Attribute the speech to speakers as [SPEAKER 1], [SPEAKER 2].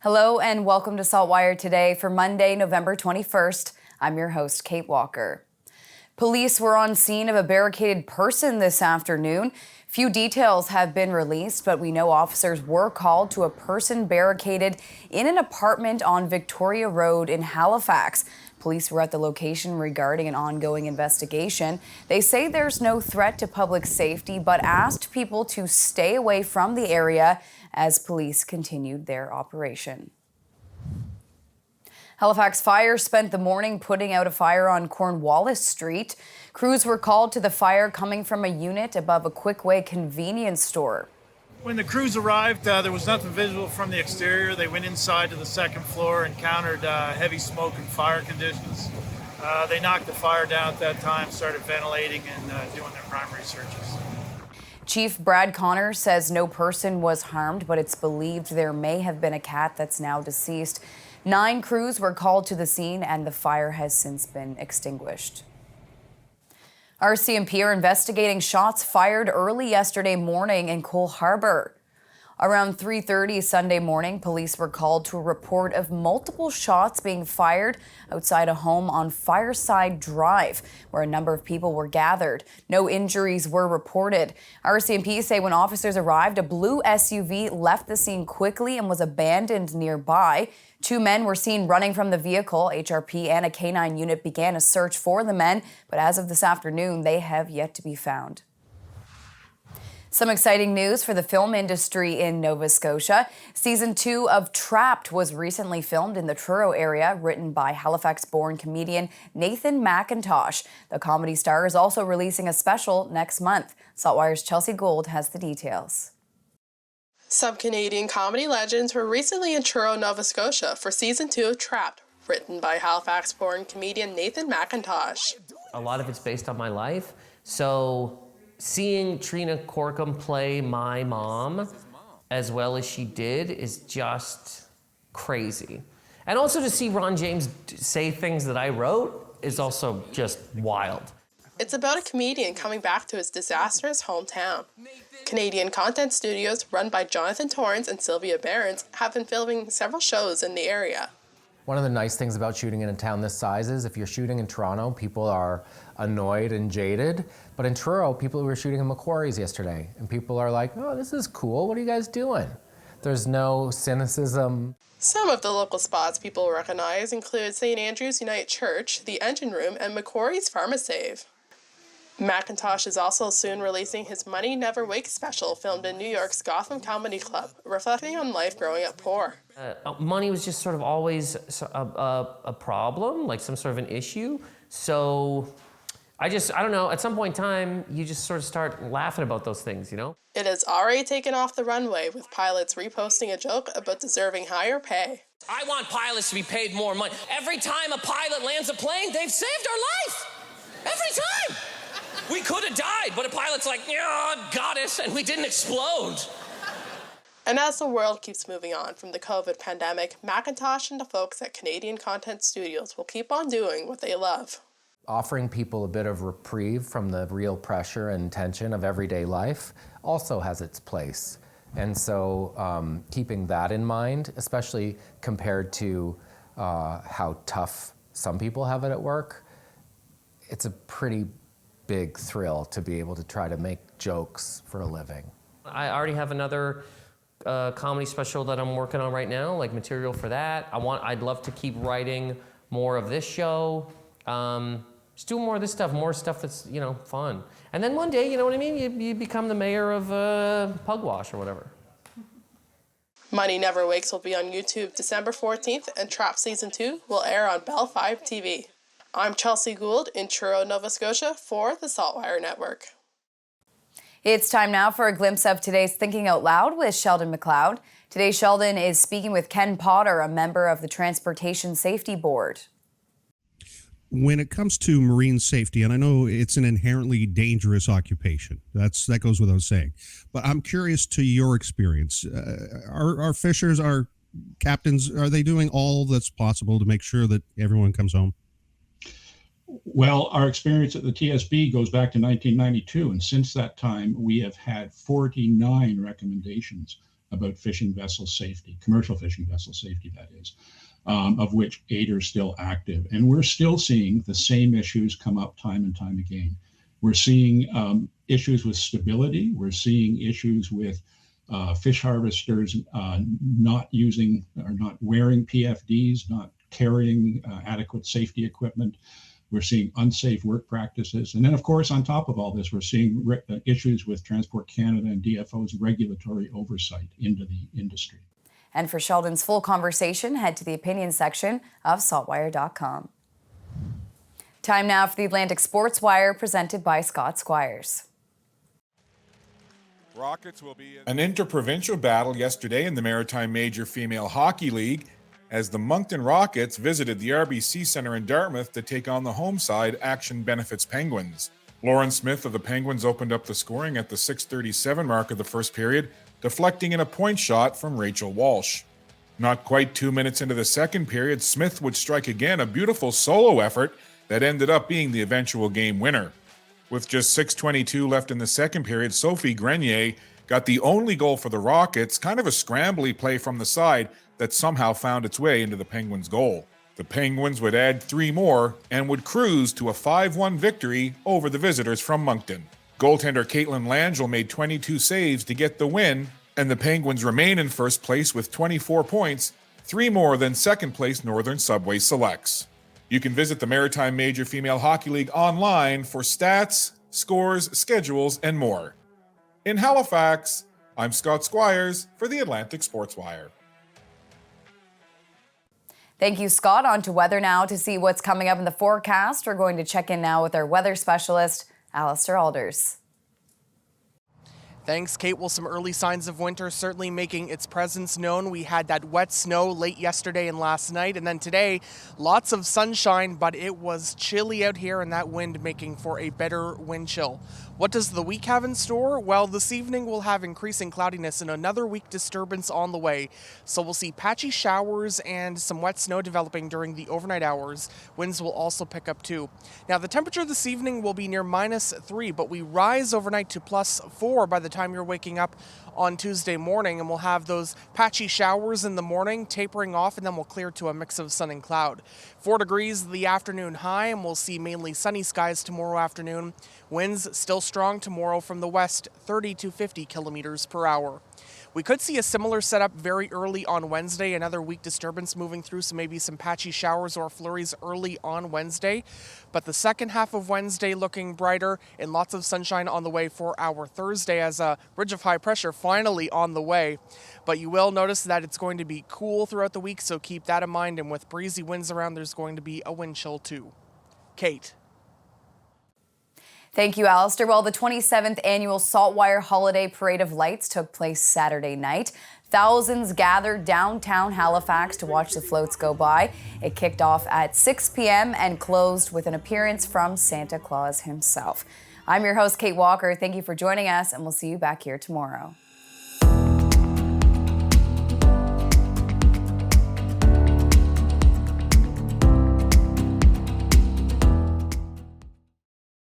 [SPEAKER 1] Hello and welcome to SaltWire today for Monday, November 21st. I'm your host, Kate Walker. Police were on scene of a barricaded person this afternoon. Few details have been released, but we know officers were called to a person barricaded in an apartment on Victoria Road in Halifax. Police were at the location regarding an ongoing investigation. They say there's no threat to public safety, but asked people to stay away from the area as police continued their operation. Halifax Fire spent the morning putting out a fire on Cornwallis Street. Crews were called to the fire coming from a unit above a Quickway convenience store.
[SPEAKER 2] When the crews arrived, there was nothing visible from the exterior. They went inside to the second floor, encountered heavy smoke and fire conditions. They knocked the fire down at that time, started ventilating and doing their primary searches.
[SPEAKER 1] Chief Brad Connor says no person was harmed, but it's believed there may have been a cat that's now deceased. 9 crews were called to the scene and the fire has since been extinguished. RCMP are investigating shots fired early yesterday morning in Cole Harbour. Around 3:30 Sunday morning, police were called to a report of multiple shots being fired outside a home on Fireside Drive, where a number of people were gathered. No injuries were reported. RCMP say when officers arrived, a blue SUV left the scene quickly and was abandoned nearby. 2 men were seen running from the vehicle. HRP and a K-9 unit began a search for the men, but as of this afternoon, they have yet to be found. Some exciting news for the film industry in Nova Scotia. Season 2 of Trapped was recently filmed in the Truro area, written by Halifax-born comedian Nathan McIntosh. The comedy star is also releasing a special next month. SaltWire's Chelsea Gould has the details.
[SPEAKER 3] Some Canadian comedy legends were recently in Truro, Nova Scotia for Season 2 of Trapped, written by Halifax-born comedian Nathan McIntosh.
[SPEAKER 4] A lot of it's based on my life, so seeing Trina Corkum play my mom as well as she did is just crazy. And also to see Ron James say things that I wrote is also just wild.
[SPEAKER 3] It's about a comedian coming back to his disastrous hometown. Canadian content studios run by Jonathan Torrance and Sylvia Behrens have been filming several shows in the area.
[SPEAKER 5] One of the nice things about shooting in a town this size is if you're shooting in Toronto, people are annoyed and jaded. But in Truro, people were shooting in Macquarie's yesterday, and people are like, oh, this is cool. What are you guys doing? There's no cynicism.
[SPEAKER 3] Some of the local spots people recognize include St. Andrew's United Church, the Engine Room, and Macquarie's Pharmasave. McIntosh is also soon releasing his Money Never Wakes special, filmed in New York's Gotham Comedy Club, reflecting on life growing up poor.
[SPEAKER 4] Money was just sort of always a problem, like some sort of an issue. So I don't know, at some point in time, you just sort of start laughing about those things, you know?
[SPEAKER 3] It has already taken off the runway, with pilots reposting a joke about deserving higher pay.
[SPEAKER 6] I want pilots to be paid more money. Every time a pilot lands a plane, they've saved our life. Every time. We could have died, but a pilot's like, yeah, got it, and we didn't explode.
[SPEAKER 3] And as the world keeps moving on from the COVID pandemic, McIntosh and the folks at Canadian Content Studios will keep on doing what they love.
[SPEAKER 5] Offering people a bit of reprieve from the real pressure and tension of everyday life also has its place. And so keeping that in mind, especially compared to how tough some people have it at work, it's a pretty big thrill to be able to try to make jokes for a living.
[SPEAKER 4] I already have another comedy special that I'm working on right now, like material for that. I'd love to keep writing more of this show. Just do more of this stuff, more stuff that's, you know, fun. And then one day, you know what I mean, you become the mayor of Pugwash or whatever.
[SPEAKER 3] Money Never Wakes will be on YouTube December 14th, and Trapped Season 2 will air on Bell 5 TV. I'm Chelsea Gould in Truro, Nova Scotia for the SaltWire Network.
[SPEAKER 1] It's time now for a glimpse of today's Thinking Out Loud with Sheldon McLeod. Today, Sheldon is speaking with Ken Potter, a member of the Transportation Safety Board.
[SPEAKER 7] When it comes to marine safety, and I know it's an inherently dangerous occupation, that goes without saying, but I'm curious to your experience. Our fishers, our captains, are they doing all that's possible to make sure that everyone comes home?
[SPEAKER 8] Well, our experience at the TSB goes back to 1992, and since that time, we have had 49 recommendations about fishing vessel safety, commercial fishing vessel safety, that is, of which 8 are still active. And we're still seeing the same issues come up time and time again. We're seeing issues with stability. We're seeing issues with fish harvesters not using or not wearing PFDs, not carrying adequate safety equipment. We're seeing unsafe work practices. And then, of course, on top of all this, we're seeing issues with Transport Canada and DFO's regulatory oversight into the industry.
[SPEAKER 1] And for Sheldon's full conversation, head to the opinion section of saltwire.com. Time now for the Atlantic Sports Wire, presented by Scott Squires.
[SPEAKER 9] Rockets will be an interprovincial battle yesterday in the Maritime Major Female Hockey League as the Moncton Rockets visited the RBC Centre in Dartmouth to take on the home side Action Benefits Penguins. Lauren Smith of the Penguins opened up the scoring at the 6:37 mark of the first period, deflecting in a point shot from Rachel Walsh. Not quite 2 minutes into the second period, Smith would strike again, a beautiful solo effort that ended up being the eventual game winner. With just 6:22 left in the second period, Sophie Grenier got the only goal for the Rockets, kind of a scrambly play from the side that somehow found its way into the Penguins' goal. The Penguins would add 3 more and would cruise to a 5-1 victory over the visitors from Moncton. Goaltender Caitlin Langell made 22 saves to get the win, and the Penguins remain in first place with 24 points, 3 more than second place Northern Subway selects. You can visit the Maritime Major Female Hockey League online for stats, scores, schedules, and more. In Halifax, I'm Scott Squires for the Atlantic Sports Wire.
[SPEAKER 1] Thank you, Scott. On to weather now to see what's coming up in the forecast. We're going to check in now with our weather specialist, Alistair Alders.
[SPEAKER 10] Thanks, Kate. Well, some early signs of winter certainly making its presence known. We had that wet snow late yesterday and last night, and then today, lots of sunshine, but it was chilly out here, and that wind making for a better wind chill. What does the week have in store? Well, this evening we'll have increasing cloudiness and another weak disturbance on the way. So we'll see patchy showers and some wet snow developing during the overnight hours. Winds will also pick up too. Now, the temperature this evening will be near -3, but we rise overnight to +4 by the time you're waking up on Tuesday morning, and we'll have those patchy showers in the morning tapering off, and then we'll clear to a mix of sun and cloud. 4 degrees the afternoon high, and we'll see mainly sunny skies tomorrow afternoon. Winds still strong tomorrow from the west, 30 to 50 kilometers per hour. We could see a similar setup very early on Wednesday, another weak disturbance moving through, so maybe some patchy showers or flurries early on Wednesday. But the second half of Wednesday looking brighter and lots of sunshine on the way for our Thursday as a ridge of high pressure finally on the way. But you will notice that it's going to be cool throughout the week, so keep that in mind. And with breezy winds around, there's going to be a wind chill too. Kate.
[SPEAKER 1] Thank you, Alistair. Well, the 27th annual SaltWire Holiday Parade of Lights took place Saturday night. Thousands gathered downtown Halifax to watch the floats go by. It kicked off at 6 p.m. and closed with an appearance from Santa Claus himself. I'm your host, Kate Walker. Thank you for joining us, and we'll see you back here tomorrow.